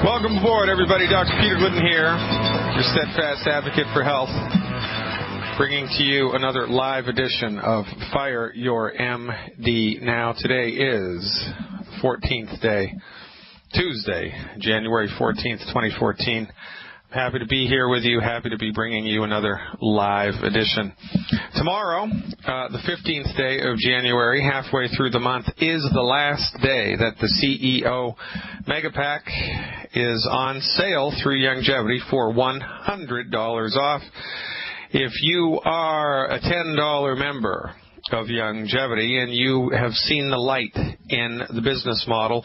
Welcome aboard, everybody. Dr. Peter Glidden here, your steadfast advocate for health, bringing to you another live edition of Fire Your MD. Now, today is 14th day, Tuesday, January 14th, 2014. Happy to be here with you. Happy to be bringing you another live edition. Tomorrow, the 15th day of January, halfway through the month, is the last day that the CEO Mega Pack is on sale through Longevity for $100 off. If you are a $10 member of Longevity and you have seen the light in the business model,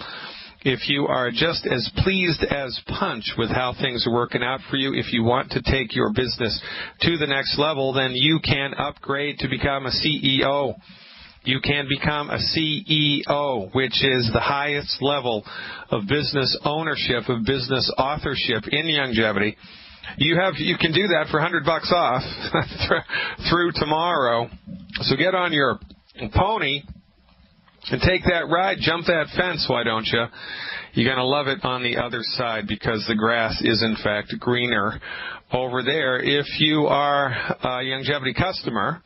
if you are just as pleased as punch with how things are working out for you, if you want to take your business to the next level, then you can upgrade to become a CEO. You can become a CEO, which is the highest level of business ownership, of business authorship in Longevity. You can do that for $100 off through tomorrow. So get on your pony and take that ride, jump that fence, why don't you? You're going to love it on the other side because the grass is, in fact, greener over there. If you are a Longevity customer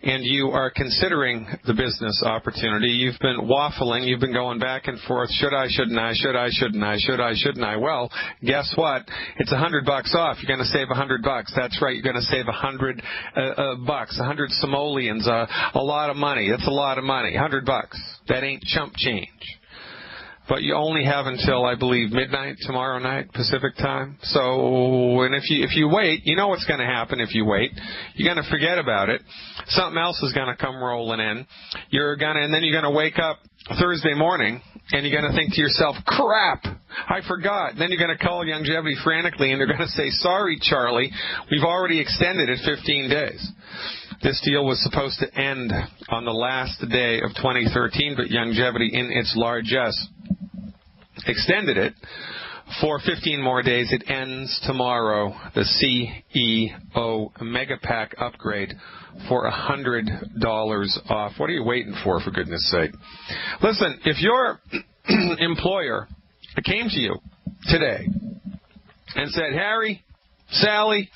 and you are considering the business opportunity, you've been waffling, you've been going back and forth, should I, shouldn't I, should I, shouldn't I, should I, shouldn't I? Well, guess what? It's $100 off. You're going to save $100. That's right. You're going to save $100 bucks, 100 simoleons, a lot of money. That's a lot of money. $100. That ain't chump change. But you only have until, I believe, midnight tomorrow night, Pacific time. So, and if you wait, you know what's going to happen if you wait. You're going to forget about it. Something else is going to come rolling in. And then you're going to wake up Thursday morning, and you're going to think to yourself, crap, I forgot. Then you're going to call Longevity frantically, and they're going to say, sorry, Charlie, we've already extended it 15 days. This deal was supposed to end on the last day of 2013, but Longevity, in its largesse, extended it for 15 more days. It ends tomorrow, the CEO Mega Pack upgrade for $100 off. What are you waiting for goodness sake? Listen, if your employer came to you today and said, Harry, Sally,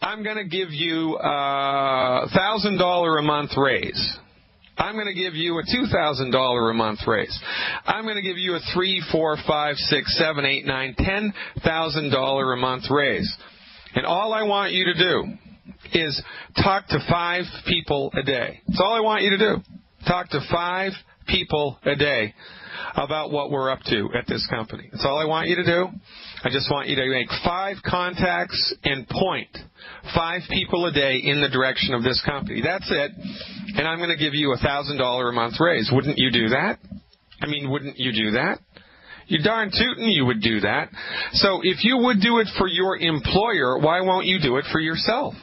I'm going to give you a $1,000 a month raise. I'm going to give you a $2,000 a month raise. I'm going to give you a $3,000, $4,000, $5,000, $6,000, $7,000, $8,000, $9,000, $10,000 a month raise. And all I want you to do is talk to 5 people a day. That's all I want you to do. Talk to 5 people a day about what we're up to at this company. That's all I want you to do. I just want you to make 5 contacts and point 5 people a day in the direction of this company. That's it. And I'm going to give you a $1,000 a month raise. Wouldn't you do that? I mean, wouldn't you do that? You darn tootin' you would do that. So if you would do it for your employer, why won't you do it for yourself?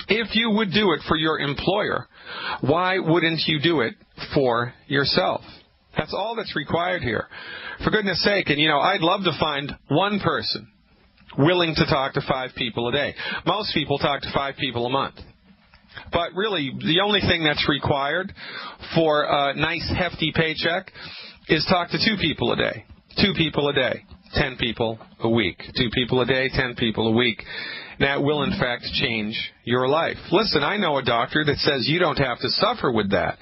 If you would do it for your employer, why wouldn't you do it for yourself? That's all that's required here. For goodness sake, and I'd love to find one person willing to talk to 5 people a day. Most people talk to 5 people a month. But really, the only thing that's required for a nice, hefty paycheck is talk to 2 people a day. 2 people a day, 10 people a week. 2 people a day, 10 people a week. That will, in fact, change your life. Listen, I know a doctor that says you don't have to suffer with that.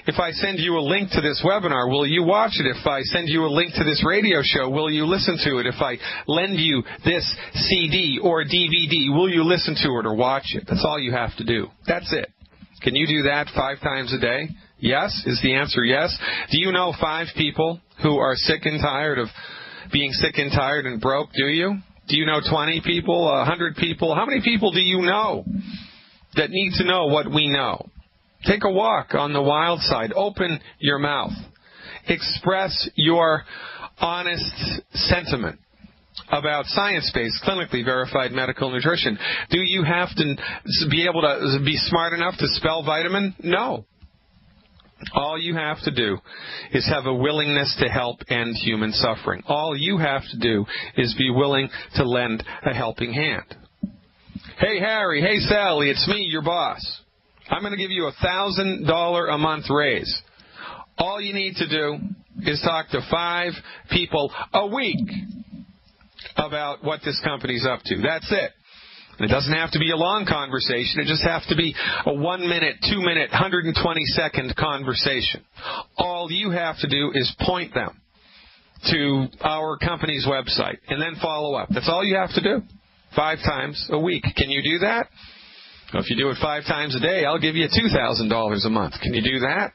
If I send you a link to this webinar, will you watch it? If I send you a link to this radio show, will you listen to it? If I lend you this CD or DVD, will you listen to it or watch it? That's all you have to do. That's it. Can you do that 5 times a day? Yes? Is the answer yes? Do you know 5 people who are sick and tired of being sick and tired and broke? Do you? Do you know 20 people, 100 people? How many people do you know that need to know what we know? Take a walk on the wild side. Open your mouth. Express your honest sentiment about science-based, clinically verified medical nutrition. Do you have to be able to be smart enough to spell vitamin? No. All you have to do is have a willingness to help end human suffering. All you have to do is be willing to lend a helping hand. Hey, Harry. Hey, Sally. It's me, your boss. I'm going to give you a $1,000 a month raise. All you need to do is talk to 5 people a week about what this company's up to. That's it. It doesn't have to be a long conversation. It just has to be a 1-minute, 2-minute, 120-second conversation. All you have to do is point them to our company's website and then follow up. That's all you have to do. 5 times a week. Can you do that? Well, if you do it 5 times a day, I'll give you $2,000 a month. Can you do that?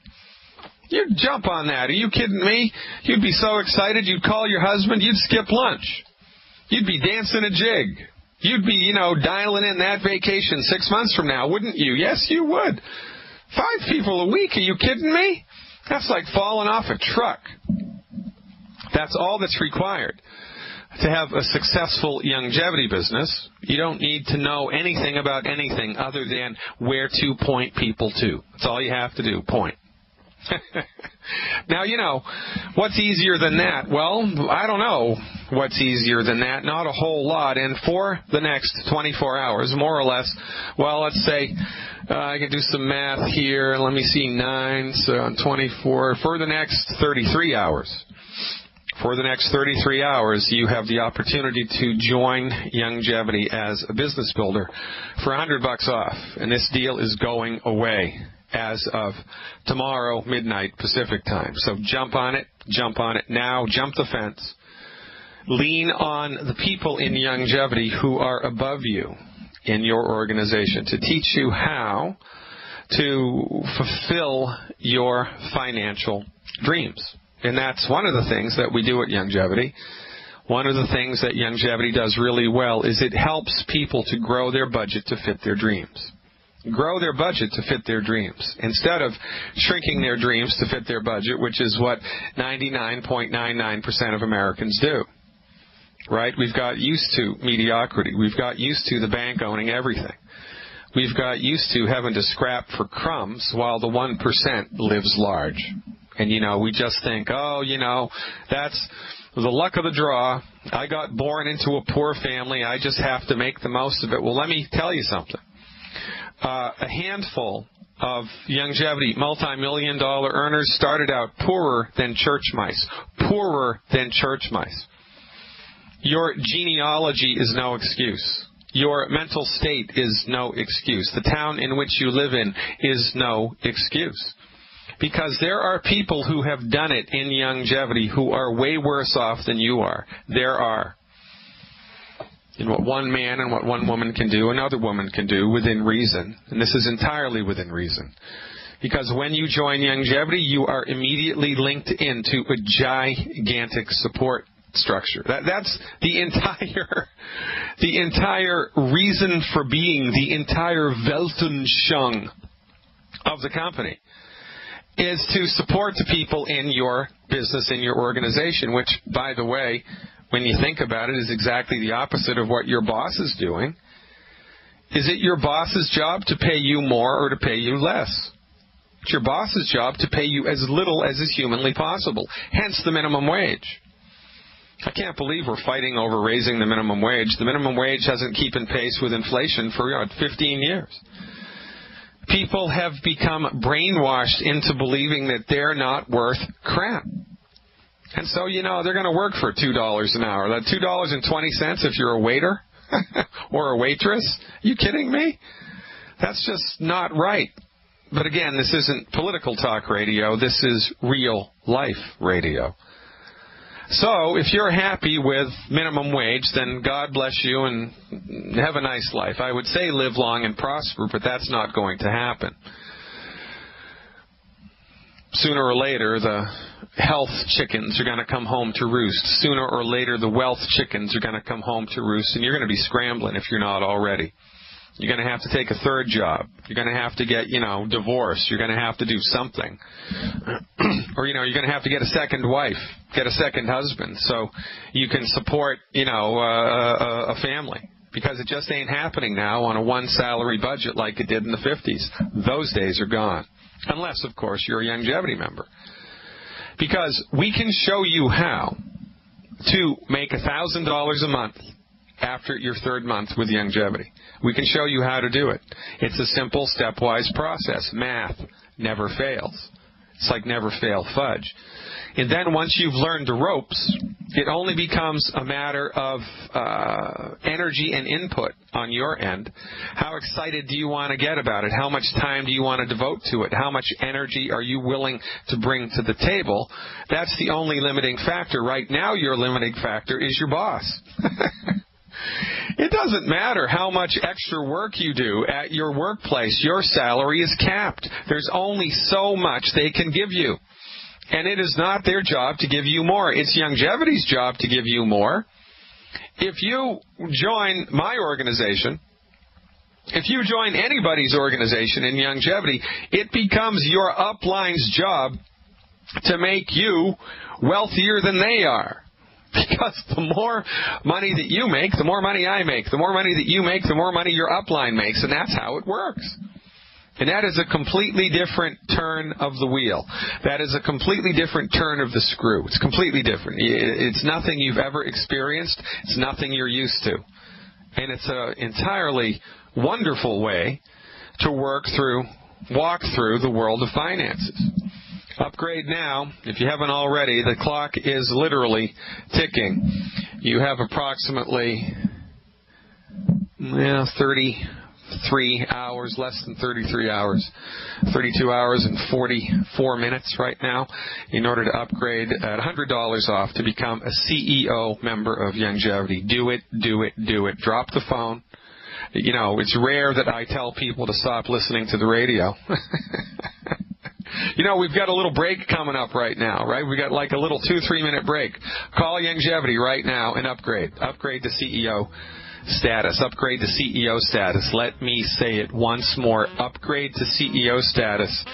You'd jump on that. Are you kidding me? You'd be so excited, you'd call your husband, you'd skip lunch. You'd be dancing a jig. You'd be, dialing in that vacation 6 months from now, wouldn't you? Yes, you would. 5 people a week, are you kidding me? That's like falling off a truck. That's all that's required to have a successful longevity business. You don't need to know anything about anything other than where to point people to. That's all you have to do, point. Now, what's easier than that? Well, I don't know what's easier than that. Not a whole lot. And for the next 24 hours, more or less, well, let's say I can do some math here. Let me see, 9, so 24. For the next 33 hours. For the next 33 hours, you have the opportunity to join Longevity as a business builder for $100 off. And this deal is going away as of tomorrow, midnight Pacific time. So jump on it now, jump the fence. Lean on the people in Longevity who are above you in your organization to teach you how to fulfill your financial dreams. And that's one of the things that we do at Longevity. One of the things that Longevity does really well is it helps people to grow their budget to fit their dreams. Grow their budget to fit their dreams instead of shrinking their dreams to fit their budget, which is what 99.99% of Americans do. Right? We've got used to mediocrity. We've got used to the bank owning everything. We've got used to having to scrap for crumbs while the 1% lives large. And, we just think, that's the luck of the draw. I got born into a poor family. I just have to make the most of it. Well, let me tell you something. A handful of Longevity multi-million-dollar earners started out poorer than church mice. Poorer than church mice. Your genealogy is no excuse. Your mental state is no excuse. The town in which you live in is no excuse. Because there are people who have done it in Longevity who are way worse off than you are. There are. And what one man and what one woman can do, another woman can do within reason. And this is entirely within reason. Because when you join Longevity, you are immediately linked into a gigantic support structure. That's the entire reason for being, the entire Weltanschauung of the company is to support the people in your business, in your organization, which, by the way, when you think about it, is exactly the opposite of what your boss is doing. Is it your boss's job to pay you more or to pay you less? It's your boss's job to pay you as little as is humanly possible, hence the minimum wage. I can't believe we're fighting over raising the minimum wage. The minimum wage hasn't keeping pace with inflation for 15 years. People have become brainwashed into believing that they're not worth crap. And so, they're going to work for $2 an hour. That $2.20 if you're a waiter or a waitress? Are you kidding me? That's just not right. But again, this isn't political talk radio. This is real life radio. So if you're happy with minimum wage, then God bless you and have a nice life. I would say live long and prosper, but that's not going to happen. Sooner or later, the health chickens are going to come home to roost. Sooner or later, the wealth chickens are going to come home to roost, and you're going to be scrambling if you're not already. You're going to have to take a third job. You're going to have to get, divorced. You're going to have to do something. Or, you're going to have to get a second wife, get a second husband, so you can support, a family. Because it just ain't happening now on a one-salary budget like it did in the 50s. Those days are gone. Unless, of course, you're a Longevity member. Because we can show you how to make $1,000 a month after your third month with Longevity. We can show you how to do it. It's a simple stepwise process. Math never fails. It's like never fail fudge. And then once you've learned the ropes, it only becomes a matter of energy and input on your end. How excited do you want to get about it? How much time do you want to devote to it? How much energy are you willing to bring to the table? That's the only limiting factor. Right now, your limiting factor is your boss. It doesn't matter how much extra work you do at your workplace. Your salary is capped. There's only so much they can give you. And it is not their job to give you more. It's Youngevity's job to give you more. If you join my organization, if you join anybody's organization in Youngevity, it becomes your upline's job to make you wealthier than they are. Because the more money that you make, the more money I make. The more money that you make, the more money your upline makes. And that's how it works. And that is a completely different turn of the wheel. That is a completely different turn of the screw. It's completely different. It's nothing you've ever experienced. It's nothing you're used to. And it's an entirely wonderful way to walk through the world of finances. Upgrade now. If you haven't already, the clock is literally ticking. You have approximately 33 hours, less than 33 hours, 32 hours and 44 minutes right now in order to upgrade at $100 off to become a CEO member of Youngevity. Do it, do it, do it. Drop the phone. You know, it's rare that I tell people to stop listening to the radio. You know, we've got a little break coming up right now, right? We've got like a little 2-3 minute break. Call Youngevity right now and upgrade. Upgrade to CEO status. Upgrade to CEO status. Let me say it once more. Upgrade to CEO status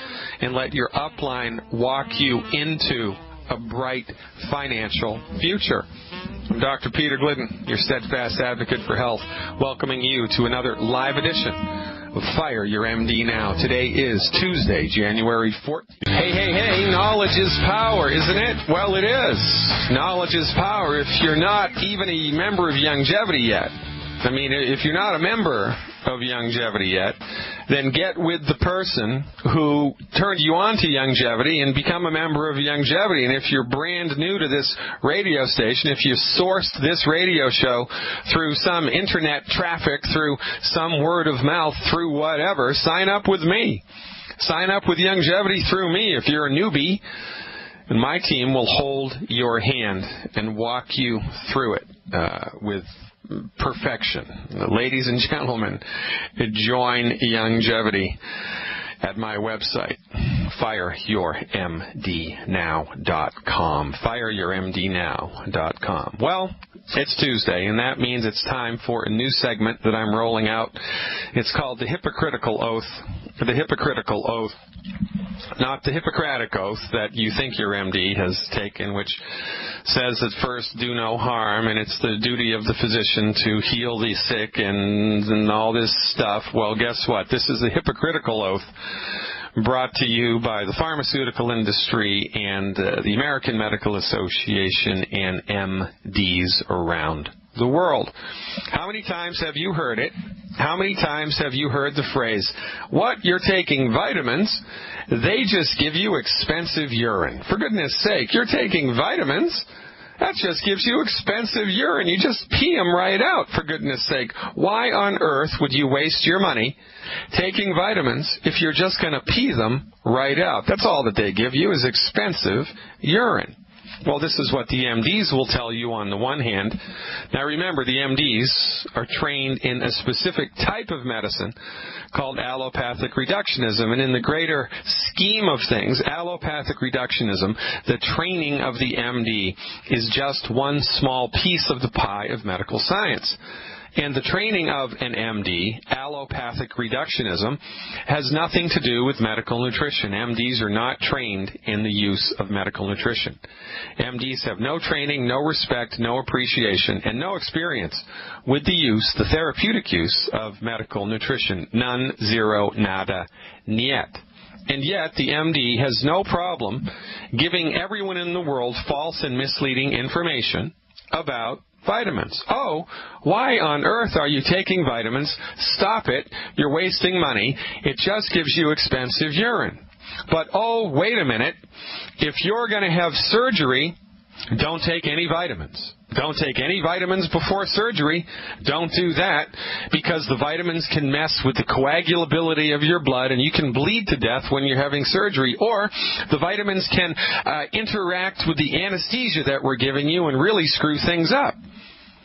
and let your upline walk you into a bright financial future. I'm Dr. Peter Glidden, your steadfast advocate for health, welcoming you to another live edition of Fire Your MD Now. Today is Tuesday, January 14th. Hey, knowledge is power, isn't it? Well, it is. Knowledge is power if you're not even a member of Youngevity yet. I mean, if you're not a member of Youngevity yet, then get with the person who turned you on to Youngevity and become a member of Youngevity. And if you're brand new to this radio station, if you sourced this radio show through some internet traffic, through some word of mouth, through whatever, sign up with me. Sign up with Youngevity through me if you're a newbie. And my team will hold your hand and walk you through it with perfection. Ladies and gentlemen, join Youngevity at my website, fireyourmdnow.com. Fireyourmdnow.com. Well, it's Tuesday, and that means it's time for a new segment that I'm rolling out. It's called The Hypocritical Oath. The Hypocritical Oath. Not the Hippocratic Oath that you think your MD has taken, which says that first do no harm, and it's the duty of the physician to heal the sick and all this stuff. Well, guess what? This is the Hypocritical Oath brought to you by the pharmaceutical industry and the American Medical Association and MDs around the world. How many times have you heard it? How many times have you heard the phrase, "What, you're taking vitamins? They just give you expensive urine." For goodness sake, you're taking vitamins? That just gives you expensive urine. You just pee them right out, for goodness sake. Why on earth would you waste your money taking vitamins if you're just going to pee them right out? That's all that they give you is expensive urine. Well, this is what the MDs will tell you on the one hand. Now remember, the MDs are trained in a specific type of medicine called allopathic reductionism. And in the greater scheme of things, allopathic reductionism, the training of the MD, is just one small piece of the pie of medical science. And the training of an MD, allopathic reductionism, has nothing to do with medical nutrition. MDs are not trained in the use of medical nutrition. MDs have no training, no respect, no appreciation, and no experience with the therapeutic use of medical nutrition. None, zero, nada, niet. And yet, the MD has no problem giving everyone in the world false and misleading information about vitamins. Oh, why on earth are you taking vitamins? Stop it. You're wasting money. It just gives you expensive urine. But, oh, wait a minute. If you're going to have surgery, don't take any vitamins. Don't take any vitamins before surgery. Don't do that, because the vitamins can mess with the coagulability of your blood and you can bleed to death when you're having surgery. Or the vitamins can interact with the anesthesia that we're giving you and really screw things up.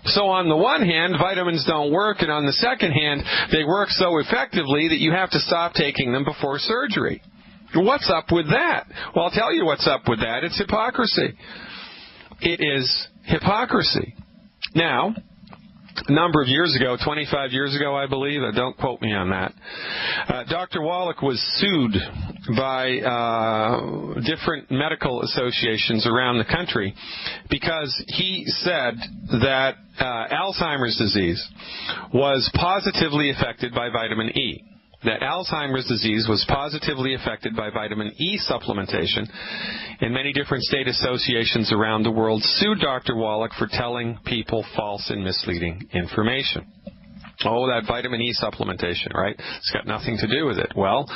So on the one hand, vitamins don't work, and on the second hand, they work so effectively that you have to stop taking them before surgery. What's up with that? Well, I'll tell you what's up with that. It's hypocrisy. It is hypocrisy. Now, a number of years ago, 25 years ago, I believe, don't quote me on that, Dr. Wallach was sued by different medical associations around the country because he said that Alzheimer's disease was positively affected by vitamin E. That Alzheimer's disease was positively affected by vitamin E supplementation, and many different state associations around the world sued Dr. Wallach for telling people false and misleading information. Oh, that vitamin E supplementation, right? It's got nothing to do with it. Well,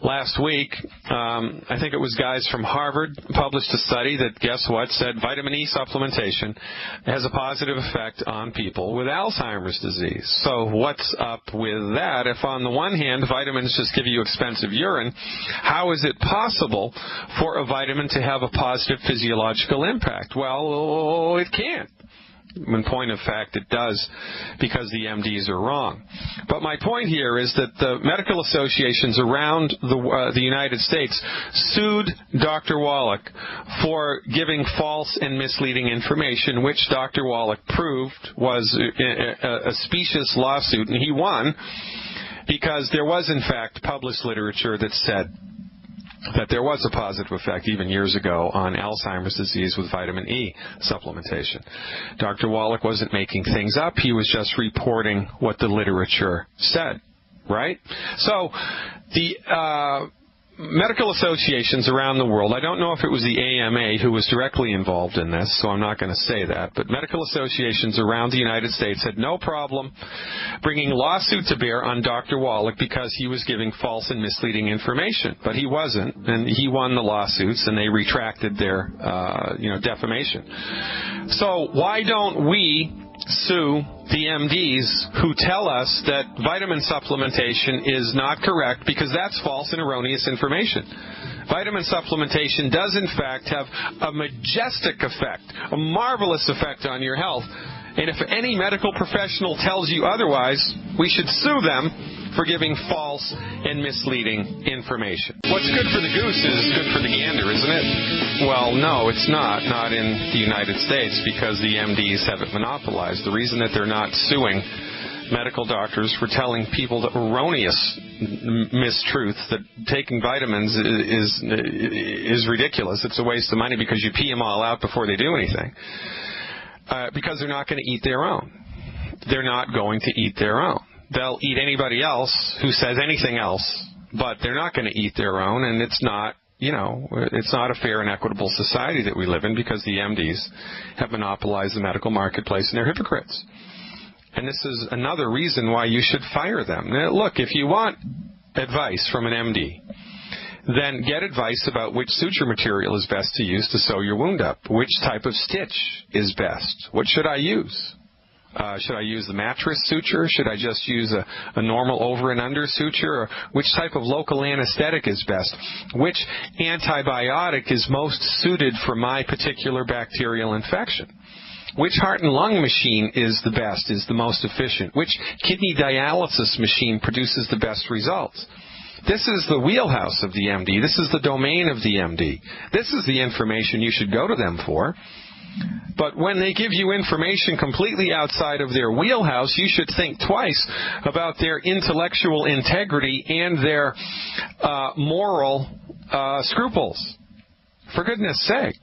last week, I think it was guys from Harvard published a study that, guess what, said vitamin E supplementation has a positive effect on people with Alzheimer's disease. So what's up with that? If on the one hand, vitamins just give you expensive urine, how is it possible for a vitamin to have a positive physiological impact? Well, it can't. In point of fact, it does, because the MDs are wrong. But my point here is that the medical associations around the United States sued Dr. Wallach for giving false and misleading information, which Dr. Wallach proved was a specious lawsuit, and he won because there was, in fact, published literature that said that there was a positive effect even years ago on Alzheimer's disease with vitamin E supplementation. Dr. Wallach wasn't making things up. He was just reporting what the literature said, right? So the medical associations around the world, I don't know if it was the AMA who was directly involved in this, so I'm not going to say that, but medical associations around the United States had no problem bringing lawsuit to bear on Dr. Wallach because he was giving false and misleading information. But he wasn't, and he won the lawsuits, and they retracted their defamation. So why don't we sue the MDs who tell us that vitamin supplementation is not correct because that's false and erroneous information? Vitamin supplementation does, in fact, have a majestic effect, a marvelous effect on your health. And if any medical professional tells you otherwise, we should sue them for giving false and misleading information. What's good for the goose is good for the gander, isn't it? Well, no, it's not. Not in the United States, because the MDs have it monopolized. The reason that they're not suing medical doctors for telling people the erroneous mistruth that taking vitamins is ridiculous. It's a waste of money because you pee them all out before they do anything. Because they're not going to eat their own. They're not going to eat their own. They'll eat anybody else who says anything else, but they're not going to eat their own, and it's not, it's not a fair and equitable society that we live in because the MDs have monopolized the medical marketplace and they're hypocrites. And this is another reason why you should fire them. Now, look, if you want advice from an MD, then get advice about which suture material is best to use to sew your wound up. Which type of stitch is best? What should I use? Should I use the mattress suture? Should I just use a normal over and under suture? Or which type of local anesthetic is best? Which antibiotic is most suited for my particular bacterial infection? Which heart and lung machine is the best, is the most efficient? Which kidney dialysis machine produces the best results? This is the wheelhouse of the MD. This is the domain of the MD. This is the information you should go to them for. But when they give you information completely outside of their wheelhouse, you should think twice about their intellectual integrity and their moral scruples. For goodness sake.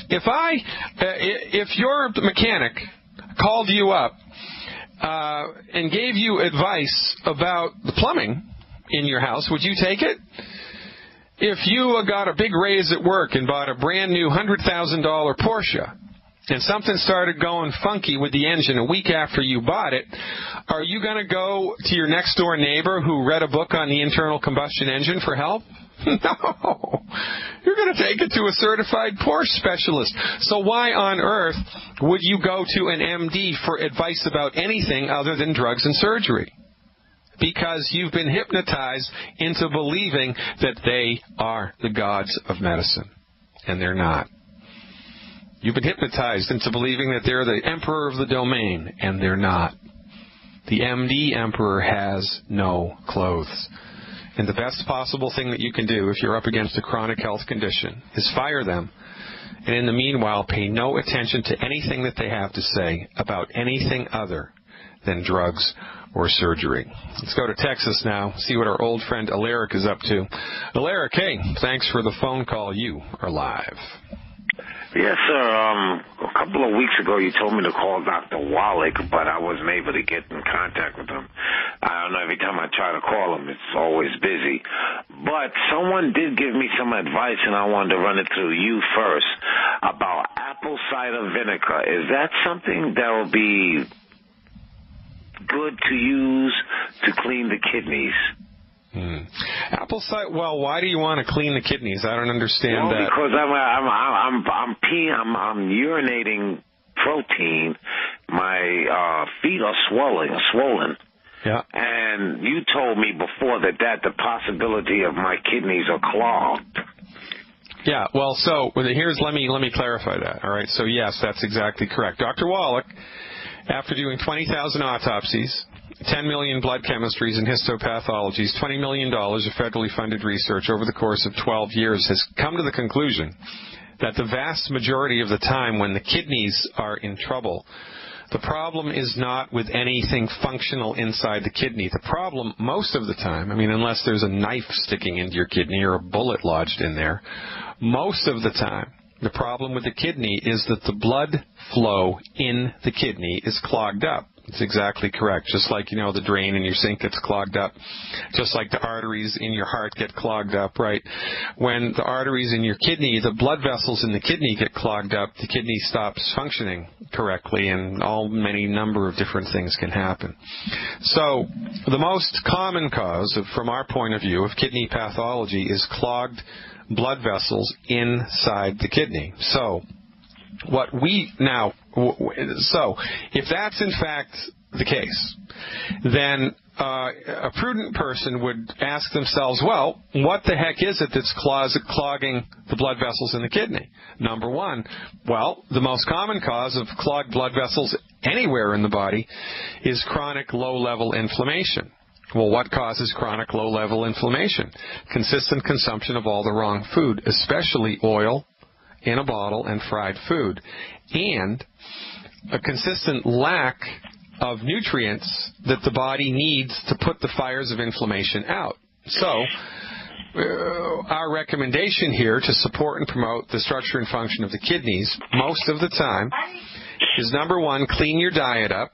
If your mechanic called you up and gave you advice about the plumbing in your house, would you take it? If you got a big raise at work and bought a brand new $100,000 Porsche and something started going funky with the engine a week after you bought it, are you going to go to your next door neighbor who read a book on the internal combustion engine for help? No. You're going to take it to a certified Porsche specialist. So why on earth would you go to an MD for advice about anything other than drugs and surgery? Because you've been hypnotized into believing that they are the gods of medicine. And they're not. You've been hypnotized into believing that they're the emperor of the domain. And they're not. The MD emperor has no clothes. And the best possible thing that you can do if you're up against a chronic health condition is fire them. And in the meanwhile, pay no attention to anything that they have to say about anything other than drugs or surgery. Let's go to Texas now, see what our old friend Alaric is up to. Alaric, hey, thanks for the phone call. You are live. Yes, sir. A couple of weeks ago, you told me to call Dr. Wallach, but I wasn't able to get in contact with him. I don't know, every time I try to call him, it's always busy. But someone did give me some advice, and I wanted to run it through you first, about apple cider vinegar. Is that something that will be good to use to clean the kidneys? Apple cider. Well, why do you want to clean the kidneys? I don't understand that. Because I'm urinating protein. My feet are swollen. Yeah. And you told me before that the possibility of my kidneys are clogged. Yeah. Well, so let me clarify that. All right. So yes, that's exactly correct. Dr. Wallach, after doing 20,000 autopsies, 10 million blood chemistries and histopathologies, $20 million of federally funded research over the course of 12 years, has come to the conclusion that the vast majority of the time when the kidneys are in trouble, the problem is not with anything functional inside the kidney. The problem, most of the time, unless there's a knife sticking into your kidney or a bullet lodged in there, most of the time, the problem with the kidney is that the blood flow in the kidney is clogged up. It's exactly correct. Just like, the drain in your sink gets clogged up. Just like the arteries in your heart get clogged up, right? When the arteries in your kidney, the blood vessels in the kidney get clogged up, the kidney stops functioning correctly, and many number of different things can happen. So the most common cause, from our point of view, of kidney pathology is clogged blood vessels inside the kidney. So if that's in fact the case, then a prudent person would ask themselves, well, what the heck is it that's clogging the blood vessels in the kidney? Number one, well, the most common cause of clogged blood vessels anywhere in the body is chronic low-level inflammation. Well, what causes chronic low-level inflammation? Consistent consumption of all the wrong food, especially oil in a bottle and fried food, and a consistent lack of nutrients that the body needs to put the fires of inflammation out. So our recommendation here to support and promote the structure and function of the kidneys most of the time is, number one, clean your diet up.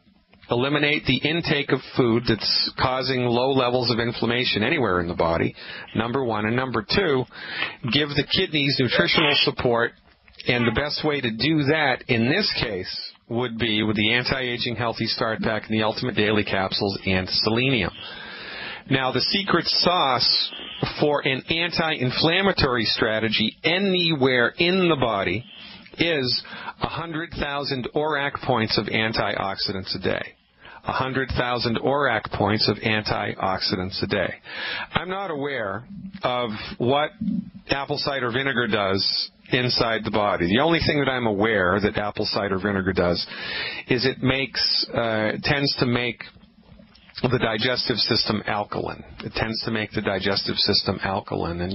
Eliminate the intake of food that's causing low levels of inflammation anywhere in the body, number one. And number two, give the kidneys nutritional support. And the best way to do that in this case would be with the Anti-Aging Healthy Start Pack and the Ultimate Daily Capsules and selenium. Now, the secret sauce for an anti-inflammatory strategy anywhere in the body is 100,000 ORAC points of antioxidants a day. 100,000 ORAC points of antioxidants a day. I'm not aware of what apple cider vinegar does inside the body. The only thing that I'm aware that apple cider vinegar does is it tends to make the digestive system alkaline. It tends to make the digestive system alkaline. And,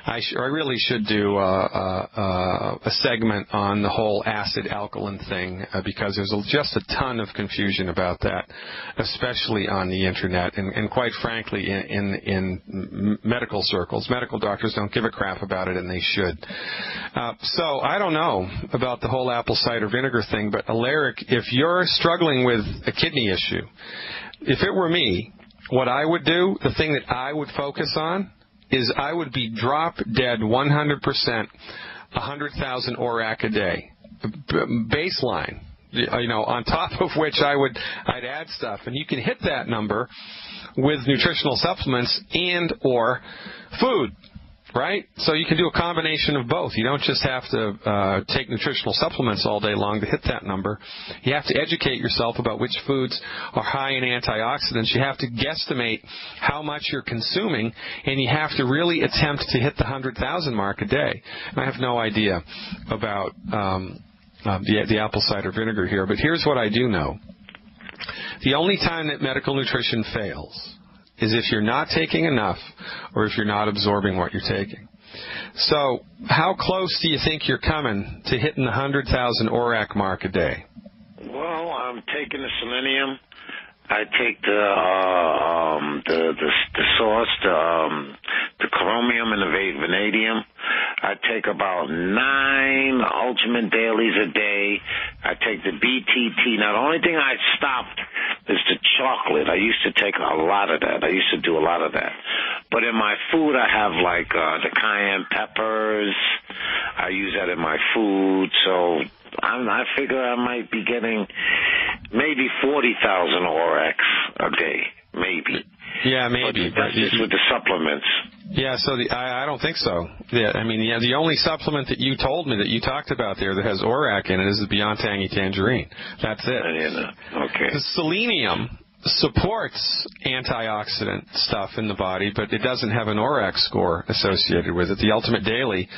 I really should do a segment on the whole acid-alkaline thing because there's just a ton of confusion about that, especially on the Internet and quite frankly, in medical circles. Medical doctors don't give a crap about it, and they should. So I don't know about the whole apple cider vinegar thing, but Alaric, if you're struggling with a kidney issue, if it were me, what I would do, the thing that I would focus on, is I would be drop dead 100%, 100,000 ORAC a day. Baseline. on top of which I'd add stuff. And you can hit that number with nutritional supplements and or food. Right? So you can do a combination of both. You don't just have to take nutritional supplements all day long to hit that number. You have to educate yourself about which foods are high in antioxidants. You have to guesstimate how much you're consuming, and you have to really attempt to hit the 100,000 mark a day. And I have no idea about the apple cider vinegar here, but here's what I do know. The only time that medical nutrition fails is if you're not taking enough or if you're not absorbing what you're taking. So how close do you think you're coming to hitting the 100,000 ORAC mark a day? Well, I'm taking the selenium. I take the sauce, the chromium and the vanadium. I take about 9 Ultimate Dailies a day. I take the BTT. Now, the only thing I stopped is the chocolate. I used to take a lot of that. I used to do a lot of that. But in my food, I have like the cayenne peppers. I use that in my food. So I figure I might be getting maybe 40,000 ORAC a day, maybe. Yeah, maybe. But that's just with the supplements. Yeah, so I don't think so. Yeah, I mean, the only supplement that you told me that you talked about there that has ORAC in it is the Beyond Tangy Tangerine. That's it. Okay. The selenium supports antioxidant stuff in the body, but it doesn't have an ORAC score associated with it. The Ultimate Daily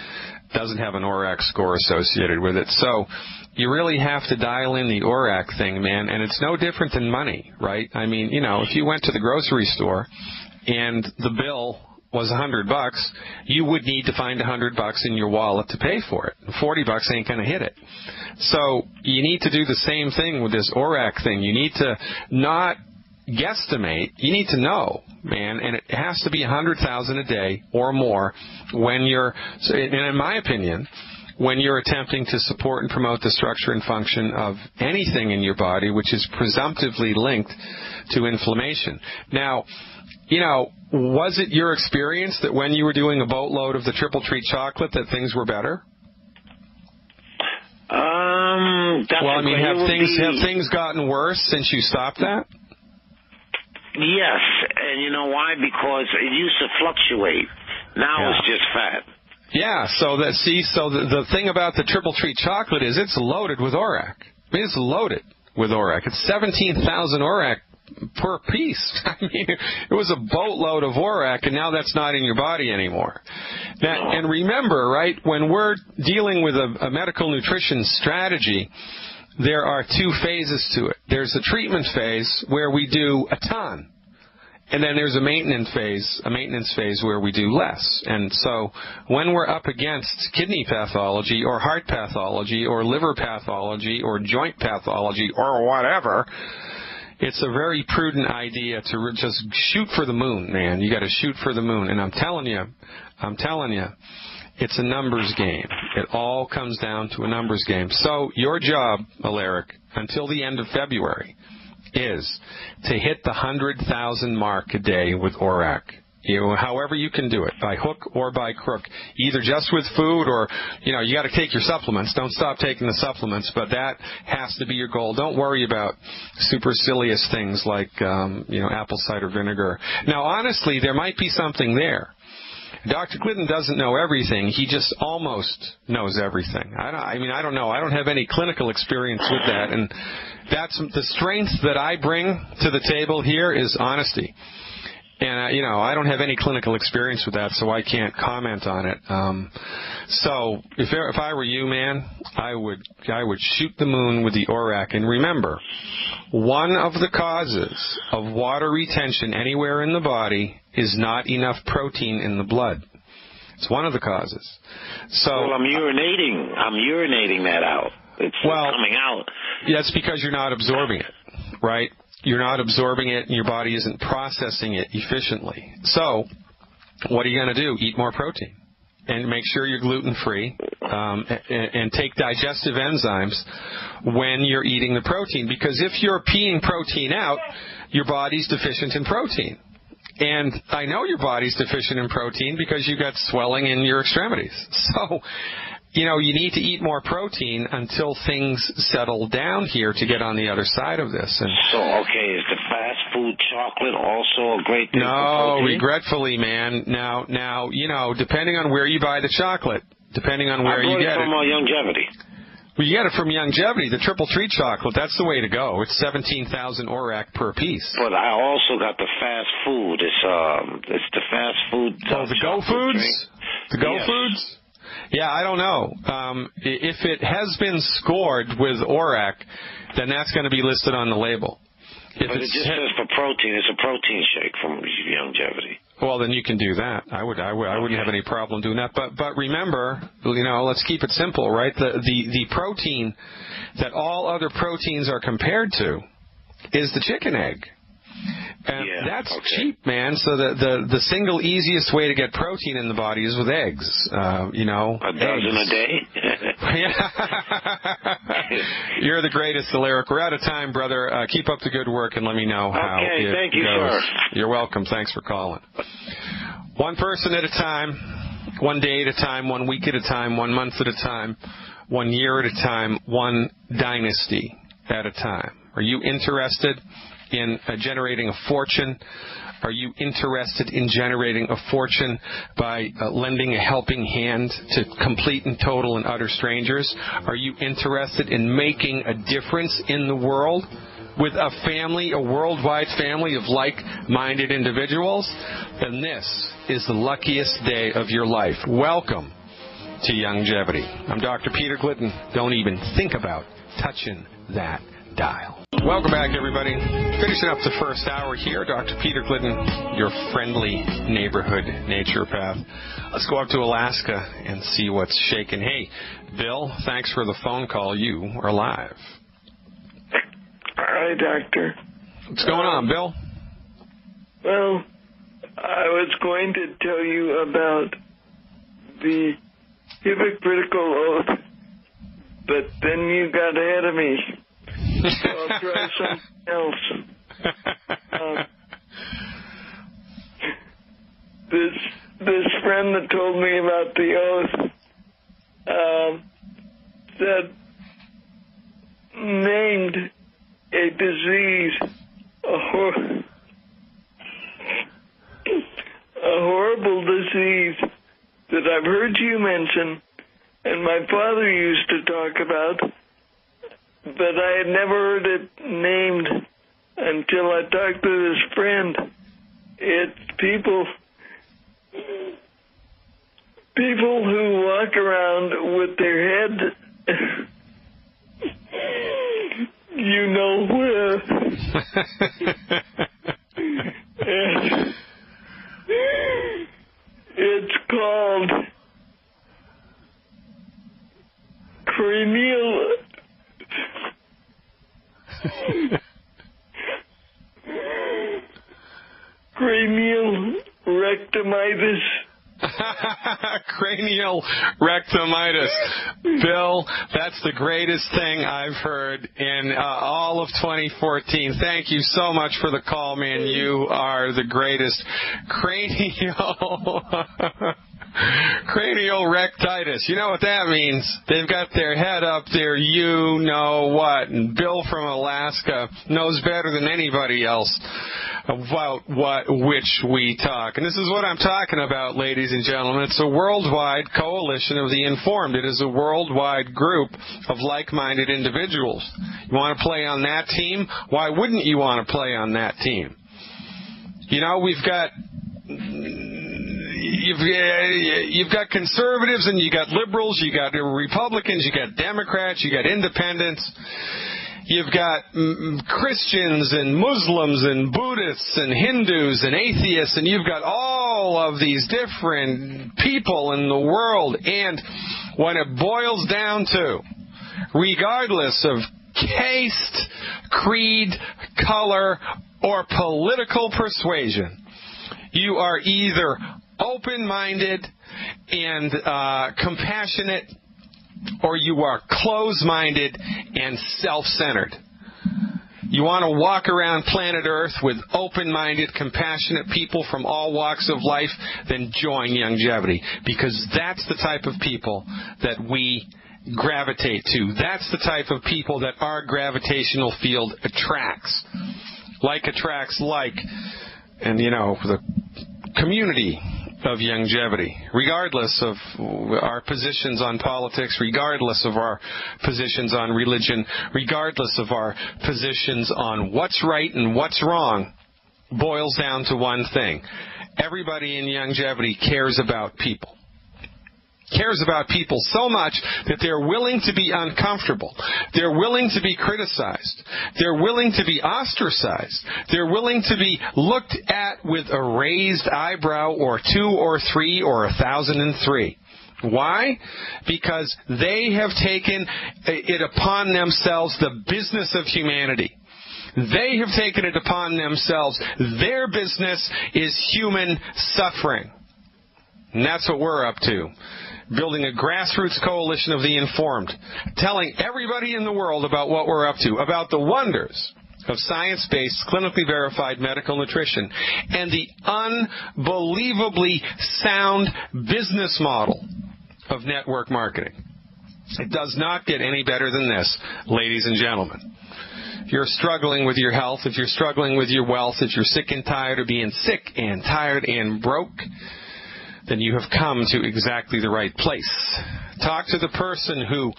doesn't have an ORAC score associated with it. So you really have to dial in the ORAC thing, man, and it's no different than money, right? I mean, if you went to the grocery store and the bill was $100, you would need to find $100 in your wallet to pay for it. $40 ain't going to hit it. So you need to do the same thing with this ORAC thing. You need to not guesstimate. You need to know, man, and it has to be 100,000 a day or more when you're, and in my opinion, when you're attempting to support and promote the structure and function of anything in your body which is presumptively linked to inflammation. Now, was it your experience that when you were doing a boatload of the triple treat chocolate that things were better? Well, I mean, have things gotten worse since you stopped that? Yes, and you know why? Because it used to fluctuate. Now it's just fat. Yeah, so the thing about the triple treat chocolate is it's loaded with ORAC. I mean, it's loaded with ORAC. It's 17,000 ORAC per piece. I mean, it was a boatload of ORAC, and now that's not in your body anymore. Now, and remember, right, when we're dealing with a medical nutrition strategy, there are 2 phases to it. There's the treatment phase where we do a ton, and then there's a maintenance phase where we do less. And so when we're up against kidney pathology or heart pathology or liver pathology or joint pathology or whatever, it's a very prudent idea to just shoot for the moon, man. You got to shoot for the moon. And I'm telling you, it's a numbers game. It all comes down to a numbers game. So your job, Alaric, until the end of February, is to hit the 100,000 mark a day with ORAC. However you can do it, by hook or by crook, either just with food or, you got to take your supplements. Don't stop taking the supplements, but that has to be your goal. Don't worry about supercilious things like, apple cider vinegar. Now, honestly, there might be something there. Dr. Glidden doesn't know everything. He just almost knows everything. I don't know. I don't have any clinical experience with that, and that's the strength that I bring to the table here is honesty. And, I don't have any clinical experience with that, so I can't comment on it. So if I were you, man, I would shoot the moon with the ORAC. And remember, one of the causes of water retention anywhere in the body is not enough protein in the blood. It's one of the causes. So well, I'm urinating that out. It's coming out. That's because you're not absorbing it, right? You're not absorbing it, and your body isn't processing it efficiently. So what are you going to do? Eat more protein. And make sure you're gluten-free, and take digestive enzymes when you're eating the protein. Because if you're peeing protein out, your body's deficient in protein. And I know your body's deficient in protein because you've got swelling in your extremities. So you need to eat more protein until things settle down here to get on the other side of this. And so, okay, is the fast food chocolate also a great thing for no, protein? regretfully, man. Now, depending on where you buy the chocolate, depending on where you get it. I bought it from Longevity. Well, you get it from Longevity, the triple treat chocolate. That's the way to go. It's 17,000 ORAC per piece. But I also got the fast food. It's the fast food. The Go Foods? Drink. The Go Foods? Yeah, I don't know. If it has been scored with ORAC, then that's going to be listed on the label. But it just says for protein. It's a protein shake from Longevity. Well, then you can do that. I wouldn't have any problem doing that. But remember, let's keep it simple, right? The protein that all other proteins are compared to is the chicken egg. And that's cheap, man. So the single easiest way to get protein in the body is with eggs. A dozen a day? You're the greatest, Alaric. We're out of time, brother. Keep up the good work and let me know how it goes. Thank you, sir. You're welcome. Thanks for calling. One person at a time, 1 day at a time, 1 week at a time, 1 month at a time, 1 year at a time, one dynasty at a time. Are you interested in generating a fortune? Are you interested in generating a fortune by lending a helping hand to complete and total and utter strangers? Are you interested in making a difference in the world with a family, a worldwide family of like-minded individuals? Then this is the luckiest day of your life. Welcome to Longevity. I'm Dr. Peter Glidden. Don't even think about touching that dial. Welcome back, everybody. Finishing up the first hour here. Dr. Peter Glidden, your friendly neighborhood naturopath. Let's go up to Alaska and see what's shaking. Hey, Bill, thanks for the phone call. You are live. Hi, Doctor. What's going on, Bill? Well, I was going to tell you about the hypocritical oath, but then you got ahead of me. So I'll try something else. This friend that told me about the oath said, named a disease, a horrible disease that I've heard you mention, and my father used to talk about, but I had never heard it named until I talked to this friend. It's people who walk around with their head, you know where. And it's called cranial rectamitis. Cranial rectamitis. Bill, that's the greatest thing I've heard in all of 2014. Thank you so much for the call, man. You are the greatest. Cranial rectitis. You know what that means? They've got their head up there, you know what. And Bill from Alaska knows better than anybody else about which we talk. And this is what I'm talking about, ladies and gentlemen. It's a worldwide coalition of the informed. It is a worldwide group of like-minded individuals. You want to play on that team? Why wouldn't you want to play on that team? We've got... You've got conservatives and you got liberals, you got Republicans, you got Democrats, you got independents, you've got Christians and Muslims and Buddhists and Hindus and atheists, and you've got all of these different people in the world. And when it boils down to, regardless of caste, creed, color, or political persuasion, you are either open-minded and compassionate, or you are closed-minded and self-centered. You want to walk around planet Earth with open-minded, compassionate people from all walks of life? Then join Youngevity, because that's the type of people that we gravitate to. That's the type of people that our gravitational field attracts. Like attracts like, and the community of Youngevity, regardless of our positions on politics, regardless of our positions on religion, regardless of our positions on what's right and what's wrong, boils down to one thing. Everybody in Youngevity cares about people. Cares about people so much that they're willing to be uncomfortable. They're willing to be criticized. They're willing to be ostracized. They're willing to be looked at with a raised eyebrow or 2 or 3 or 1,003. Why? Because they have taken it upon themselves, the business of humanity. They have taken it upon themselves. Their business is human suffering. And that's what we're up to. Building a grassroots coalition of the informed, telling everybody in the world about what we're up to, about the wonders of science-based, clinically verified medical nutrition, and the unbelievably sound business model of network marketing. It does not get any better than this, ladies and gentlemen. If you're struggling with your health, if you're struggling with your wealth, if you're sick and tired of being sick and tired and broke, then you have come to exactly the right place. Talk to the person who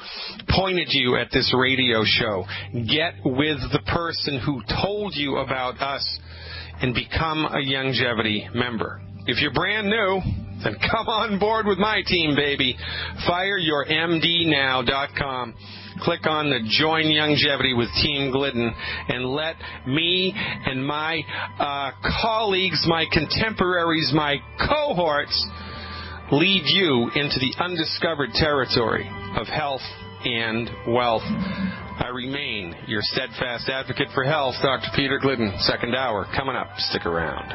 pointed you at this radio show. Get with the person who told you about us and become a Youngevity member. If you're brand new, then come on board with my team, baby. FireYourMDNow.com. Click on the Join Youngevity with Team Glidden and let me and my colleagues, my contemporaries, my cohorts lead you into the undiscovered territory of health and wealth. I remain your steadfast advocate for health, Dr. Peter Glidden. Second hour coming up. Stick around.